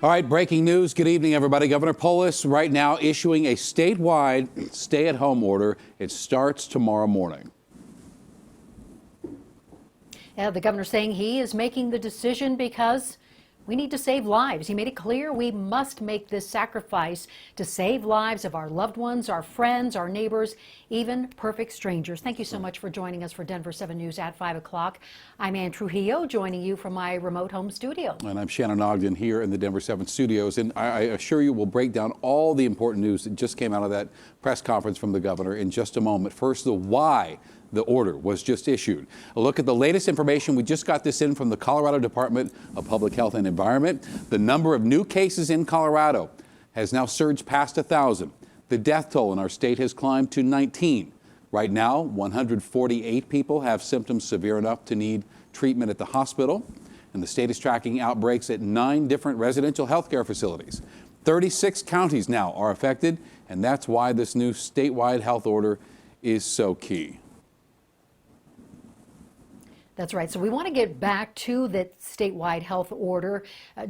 All right, breaking news. Good evening, everybody. Governor Polis right now issuing a statewide stay-at-home order. It starts tomorrow morning. Yeah, the governor saying he is making the decision because we need to save lives. He made it clear we must make this sacrifice to save lives of our loved ones, our friends, our neighbors, even perfect strangers. Thank you so much for joining us for Denver 7 News at 5 o'clock. I'm Ann Trujillo, joining you from my remote home studio. And I'm Shannon Ogden here in the Denver 7 studios. And I assure you we'll break down all the important news that just came out of that press conference from the governor in just a moment. First, the why the order was just issued. A look at the latest information. We just got this in from the Colorado Department of Public Health and Environment. The number of new cases in Colorado has now surged past 1,000. The death toll in our state has climbed to 19. Right now, 148 people have symptoms severe enough to need treatment at the hospital. And the state is tracking outbreaks at 9 different residential health care facilities. 36 counties now are affected, and that's why this new statewide health order is so key. That's right. So we want to get back to that statewide health order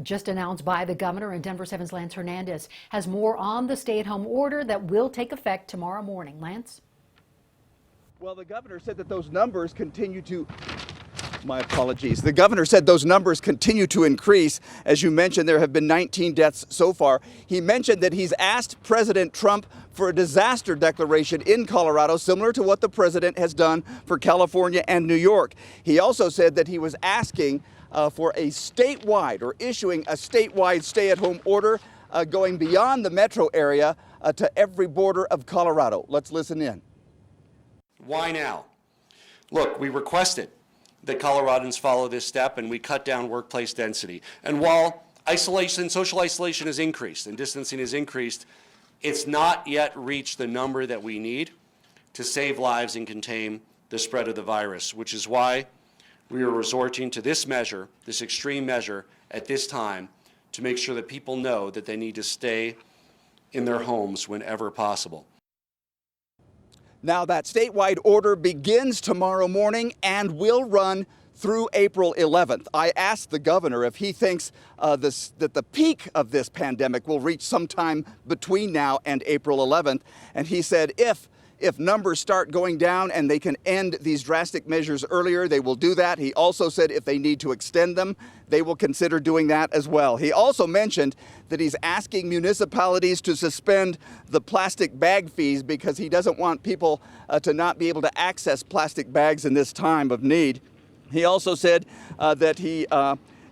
just announced by the governor, and Denver 7's Lance Hernandez has more on the stay-at-home order that will take effect tomorrow morning. Lance? Well, the governor said that those numbers continue to The governor said those numbers continue to increase. As you mentioned, there have been 19 deaths so far. He mentioned that he's asked President Trump for a disaster declaration in Colorado, similar to what the president has done for California and New York. He also said that he was asking for a statewide or issuing a statewide stay-at-home order going beyond the metro area to every border of Colorado. Let's listen in. Why now? Look, we requested that Coloradans follow this step, and we cut down workplace density. And while social isolation has increased and distancing has increased, it's not yet reached the number that we need to save lives and contain the spread of the virus, which is why we are resorting to this measure, this extreme measure at this time, to make sure that people know that they need to stay in their homes whenever possible. Now, that statewide order begins tomorrow morning and will run through April 11th. I asked the governor if he thinks that the peak of this pandemic will reach sometime between now and April 11th. And he said if numbers start going down and they can end these drastic measures earlier, they will do that. He also said if they need to extend them, they will consider doing that as well. He also mentioned that he's asking municipalities to suspend the plastic bag fees because he doesn't want people to not be able to access plastic bags in this time of need. He also said that he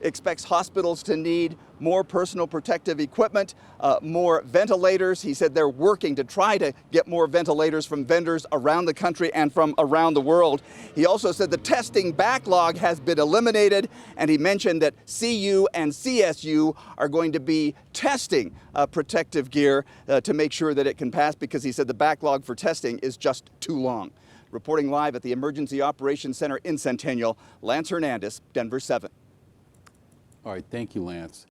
expects hospitals to need more personal protective equipment, more ventilators. He said they're working to try to get more ventilators from vendors around the country and from around the world. He also said the testing backlog has been eliminated, and he mentioned that CU and CSU are going to be testing protective gear to make sure that it can pass, because he said the backlog for testing is just too long. Reporting live at the Emergency Operations Center in Centennial, Lance Hernandez, Denver 7. All right, thank you, Lance.